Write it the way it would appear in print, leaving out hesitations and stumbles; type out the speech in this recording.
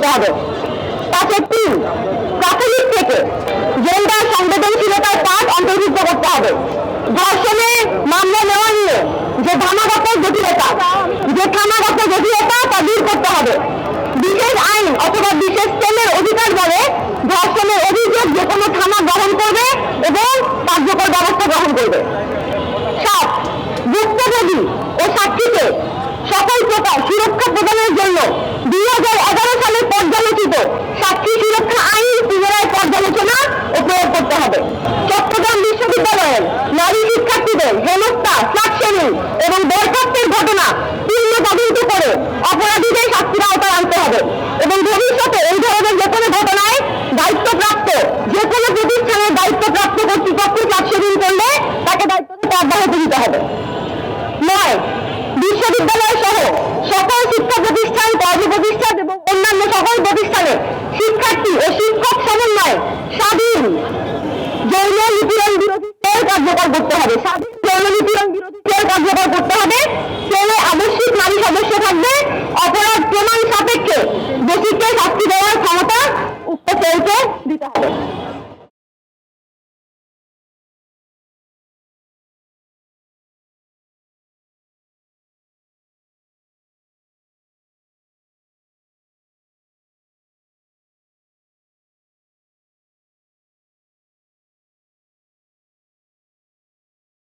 করতে হবে। 5-3 প্রাথমিক থেকে জেন্ডার সংবেদনশীলতার পাঠ অন্তর্ভুক্ত করতে হবে। ধর্ষণে মামলা নেওয়া নিয়ে যে ধামাগত জটিলতা তা দূর করতে হবে। বিশেষ আইন অথবা বিশেষ সেলের অধিকার বলে ধর্ষণের অভিযোগ যে কোনো থানা গ্রহণ করবে এবং কার্যকর ব্যবস্থা গ্রহণ করবে। 7 ভুক্তভোগী ও সাক্ষীকে সকল প্রকার সুরক্ষা প্রদানের জন্য 2011 সালে পর্যালোচিত সাক্ষী সুরক্ষা আইন পুনরায় পর্যালোচনা ও প্রয়োগ করতে হবে। চট্টগ্রাম বিশ্ববিদ্যালয়ের নারী শিক্ষার্থীদের হেনস্থা, ফ্ল্যাগশেমিং এবং বরখাস্তের ঘটনা পূর্ণ তদন্ত করে অপরাধীদের শাস্তির আওতায় আনতে হবে এবং ভবিষ্যতে এই ধরনের যে কোনো ঘটনায় দায়িত্বপ্রাপ্ত যে কোনো প্রতিষ্ঠানের দায়িত্বপ্রাপ্ত কর্তৃপক্ষ ফ্ল্যাগশেমিং করলে তাকে দায়িত্ব থেকে অব্যাহতি দিতে হবে। 9 বিশ্ববিদ্যালয় সহ সকল শিক্ষা প্রতিষ্ঠান, কর্মপ্রতিষ্ঠান এবং অন্যান্য সকল প্রতিষ্ঠানে শিক্ষার্থী ও শিক্ষক সমন্বয়ে স্বাধীন যৌন নিপীড়ন বিরোধী সেল কার্যকর করতে হবে। সেলে আবশ্যিক নারী সদস্য থাকবে। অপরাধ প্রমাণ সাপেক্ষে দোষীকে শাস্তি দেওয়ার ক্ষমতা উক্ত সেলকে দিতে হবে।